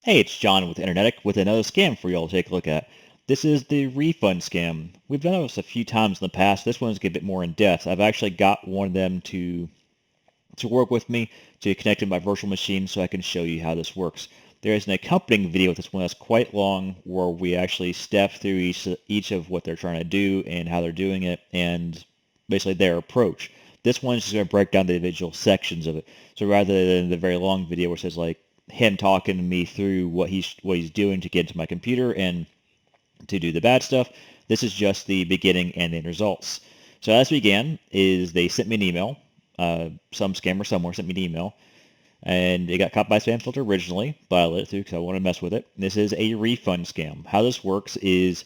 Hey, it's John with Internetic with another scam for y'all to take a look at. This is the refund scam. We've done this a few times in the past. This one's a bit more in depth. I've actually got one of them to work with me to connect to my virtual machine so I can show you how this works. There is an accompanying video with this one that's quite long where we actually step through each of what they're trying to do and how they're doing it and basically their approach. This one's just going to break down the individual sections of it. So rather than the very long video where it says like him talking me through what he's doing to get into my computer and to do the bad stuff, this is just the beginning and end results. So as we began is they sent me an email. Some scammer somewhere sent me an email, and it got caught by spam filter originally, but I let it through because I want to mess with it. This is a refund scam. How this works is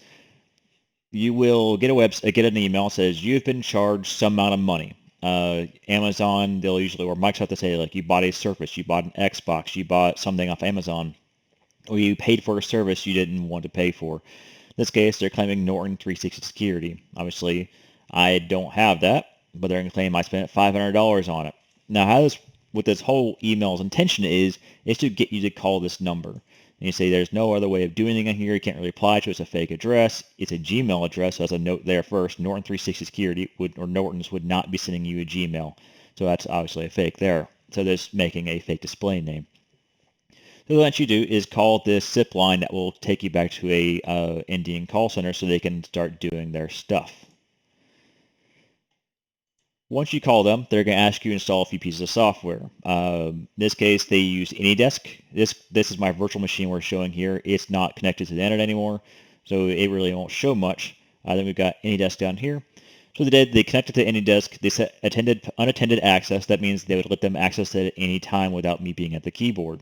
you will get get an email that says you've been charged some amount of money. Amazon, they'll usually, or Microsoft, they say like you bought a Surface, you bought an Xbox, you bought something off Amazon, or you paid for a service you didn't want to pay for. In this case, they're claiming Norton 360 security. Obviously, I don't have that, but they're going to claim I spent $500 on it. Now, what this whole email's intention is to get you to call this number. And you say there's no other way of doing anything here. You can't really reply to it. It's a fake address. It's a Gmail address. So as a note there first, Norton 360 security or Norton's would not be sending you a Gmail. So that's obviously a fake there. So they're just making a fake display name. So what you do is call this zip line that will take you back to a Indian call center so they can start doing their stuff. Once you call them, they're going to ask you to install a few pieces of software. In this case, they use AnyDesk. This is my virtual machine we're showing here. It's not connected to the internet anymore, so it really won't show much. Then we've got AnyDesk down here. So they connected to AnyDesk. They set unattended access. That means they would let them access it at any time without me being at the keyboard.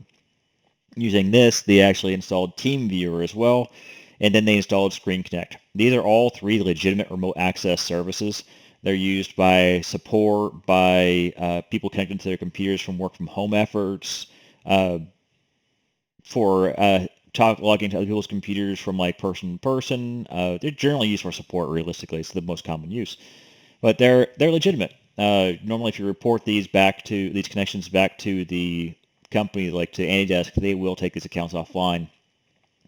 Using this, they actually installed TeamViewer as well, and then they installed Screen Connect. These are all three legitimate remote access services. They're used by support, by people connected to their computers from work from home efforts, for logging to other people's computers from like person to person. They're generally used for support. Realistically, it's the most common use, but they're legitimate. Normally, if you report these connections back to the company, like to AnyDesk, they will take these accounts offline,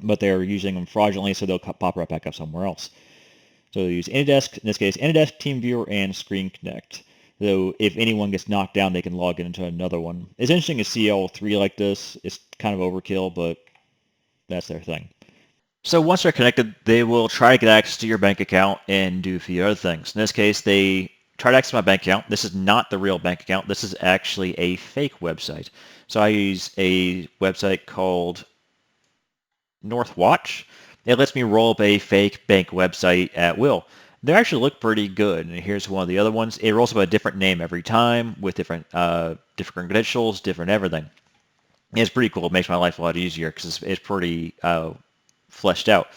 but they're using them fraudulently, so they'll pop right back up somewhere else. So they use AnyDesk, in this case, AnyDesk, TeamViewer, and Screen Connect. So if anyone gets knocked down, they can log into another one. It's interesting to see all three like this. It's kind of overkill, but that's their thing. So once they're connected, they will try to get access to your bank account and do a few other things. In this case, they try to access my bank account. This is not the real bank account. This is actually a fake website. So I use a website called Northwatch. It lets me roll up a fake bank website at will. They actually look pretty good. And here's one of the other ones. It rolls up a different name every time with different credentials, different everything. It's pretty cool. It makes my life a lot easier because it's pretty fleshed out.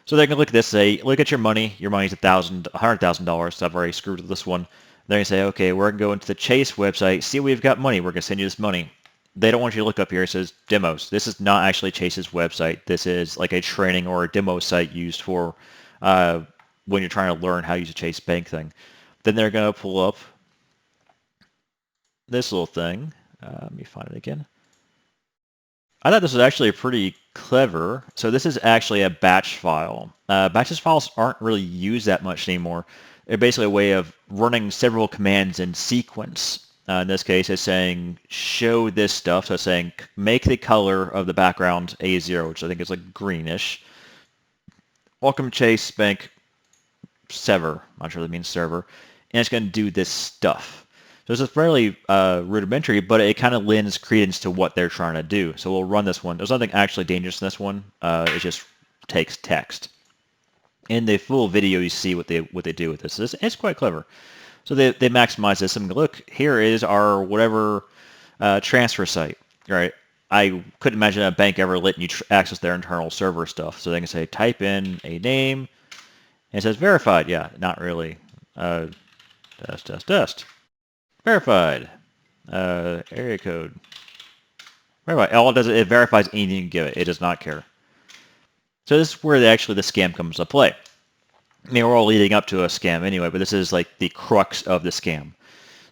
So they can look at this, say, look at your money. Your money's $100,000. So I've already screwed with this one. They're going to say, okay, we're going to go into the Chase website, see we've got money. We're going to send you this money. They don't want you to look up here. It says demos. This is not actually Chase's website. This is like a training or a demo site used for when you're trying to learn how to use a Chase bank thing. Then they're going to pull up this little thing. Let me find it again. I thought this was actually pretty clever. So this is actually a batch file. Batches files aren't really used that much anymore. They're basically a way of running several commands in sequence. In this case, it's saying show this stuff. So it's saying make the color of the background A0, which I think is like greenish. Welcome Chase Bank Sever. I'm not sure that means server. And it's going to do this stuff. So it's fairly rudimentary, but it kind of lends credence to what they're trying to do. So we'll run this one. There's nothing actually dangerous in this one. It just takes text. In the full video, you see what they do with this. It's quite clever. So they maximize this. And look, here is our whatever transfer site, right? I couldn't imagine a bank ever letting you access their internal server stuff. So they can say type in a name, and it says verified. Yeah, not really. Test. Verified. Area code. Verified. All it does, it verifies anything you give it. It does not care. So this is where the scam comes to play. I mean, we're all leading up to a scam anyway, but this is like the crux of the scam.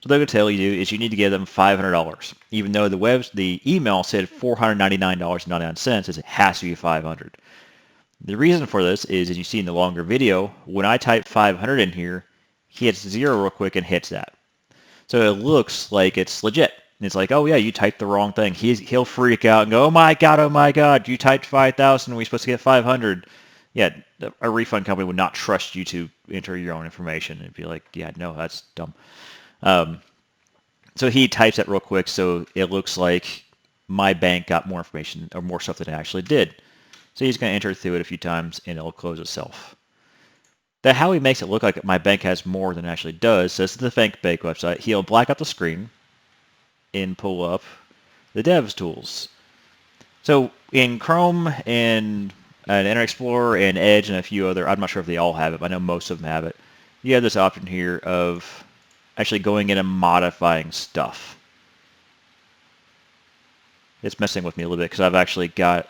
So they're going to tell you is you need to give them $500, even though the email said $499.99. It has to be 500. The reason for this is, as you see in the longer video, when I type 500 in here, he hits 0 real quick and hits that. So it looks like it's legit. And it's like, oh yeah, you typed the wrong thing. He'll freak out and go, oh my God, you typed 5,000 and we're supposed to get 500. Yeah, a refund company would not trust you to enter your own information. It'd be like, yeah, no, that's dumb. Um, so he types that real quick, so it looks like my bank got more information or more stuff than it actually did. So he's going to enter through it a few times, and it'll close itself. That how he makes it look like my bank has more than it actually does. So this is the fake bank website. He'll black out the screen and pull up the devs tools. So in Chrome and Internet Explorer and Edge and a few other, I'm not sure if they all have it, but I know most of them have it. You have this option here of actually going in and modifying stuff. It's messing with me a little bit because I've actually got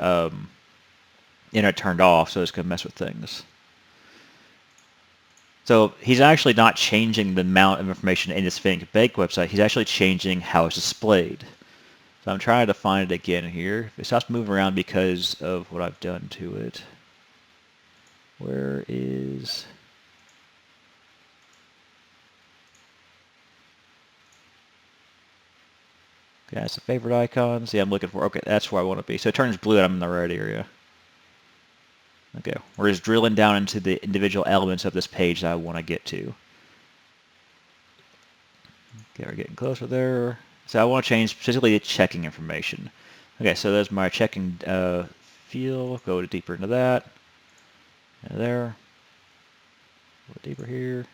internet turned off, so it's going to mess with things. So he's actually not changing the amount of information in this fake bank website. He's actually changing how it's displayed. So I'm trying to find it again here. It stops moving around because of what I've done to it. Where is... Okay, that's the favorite icons. Yeah, I'm looking for... Okay, that's where I want to be. So it turns blue and I'm in the right area. Okay, we're just drilling down into the individual elements of this page that I want to get to. Okay, we're getting closer there. So I want to change specifically the checking information. Okay, so there's my checking field. Go deeper into that. And there. Go deeper here.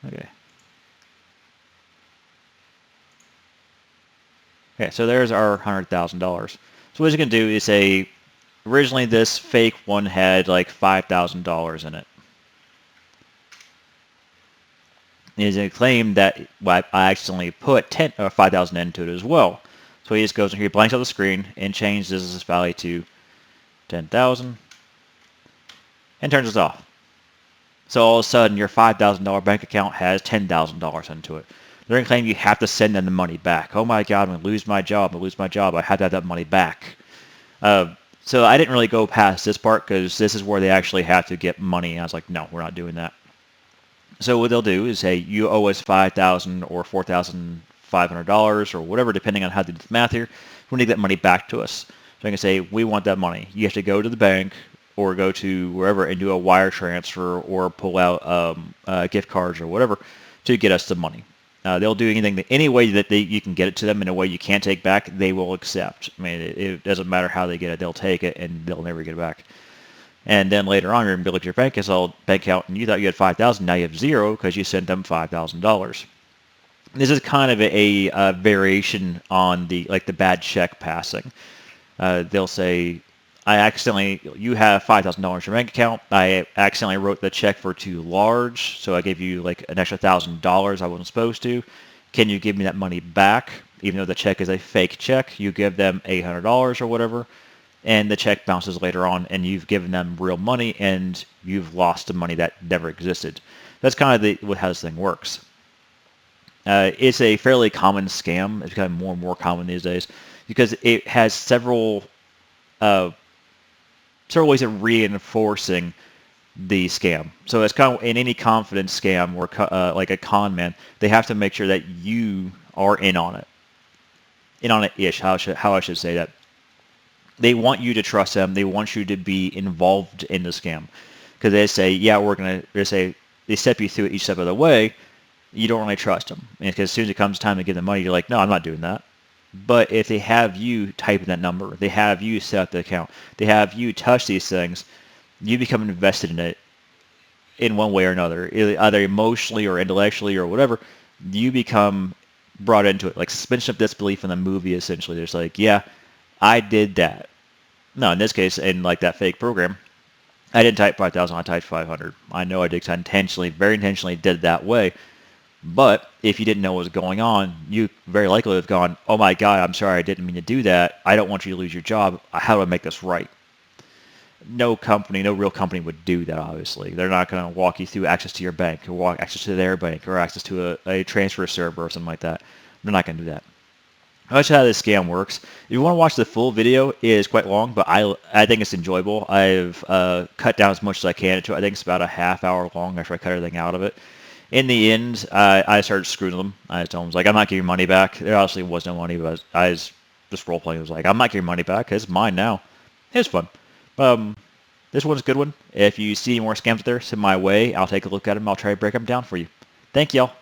Okay. Okay, so there's our $100,000. So what it's going to do is say, originally this fake one had like $5,000 in it. Is going to claim that I accidentally put 5,000 into it as well. So he just goes in here, blanks out the screen, and changes this value to 10,000, and turns this off. So all of a sudden, your $5,000 bank account has $10,000 into it. They're going to claim you have to send them the money back. Oh my God, I'm going to lose my job. I have to have that money back. So I didn't really go past this part because this is where they actually have to get money. And I was like, no, we're not doing that. So what they'll do is say you owe us $5,000 or $4,500 or whatever, depending on how they do the math here. We need that money back to us. So I can say we want that money. You have to go to the bank or go to wherever and do a wire transfer or pull out gift cards or whatever to get us the money. They'll do anything, any way that you can get it to them in a way you can't take back, they will accept. I mean, it doesn't matter how they get it. They'll take it and they'll never get it back. And then later on, you're going to look at your bank account, and you thought you had $5,000. Now you have 0 because you sent them $5,000. This is kind of a variation on the bad check passing. They'll say, you have $5,000 in your bank account. I accidentally wrote the check for too large, so I gave you like an extra $1,000 I wasn't supposed to. Can you give me that money back? Even though the check is a fake check, you give them $800 or whatever. And the check bounces later on, and you've given them real money, and you've lost the money that never existed. That's kind of how this thing works. It's a fairly common scam. It's becoming more and more common these days because it has several ways of reinforcing the scam. So it's kind of in any confidence scam or like a con man, they have to make sure that you are in on it. In on it-ish, how I should say that. They want you to trust them. They want you to be involved in the scam. Because they say, yeah, they step you through it each step of the way. You don't really trust them. Because as soon as it comes time to give them money, you're like, no, I'm not doing that. But if they have you type in that number, they have you set up the account, they have you touch these things, you become invested in it in one way or another, either emotionally or intellectually or whatever. You become brought into it. Like suspension of disbelief in the movie, essentially. There's like, yeah, I did that. No, in this case, in like that fake program, I didn't type 5,000, I typed 500. I know I did because I very intentionally did it that way. But if you didn't know what was going on, you very likely would have gone, oh my God, I'm sorry, I didn't mean to do that. I don't want you to lose your job. How do I make this right? No company, no real company would do that, obviously. They're not going to walk you through access to your bank or walk access to their bank or access to a transfer server or something like that. They're not going to do that. That's how this scam works. If you want to watch the full video, it is quite long, but I think it's enjoyable. I've cut down as much as I can to it. I think it's about a half hour long after I cut everything out of it. In the end, I started screwing them. I told them, like, I'm not giving money back. There obviously was no money, but I was just role playing. I was like, I'm not giving money back. It's mine now. It was fun. This one's a good one. If you see any more scams out there, send my way. I'll take a look at them. I'll try to break them down for you. Thank y'all.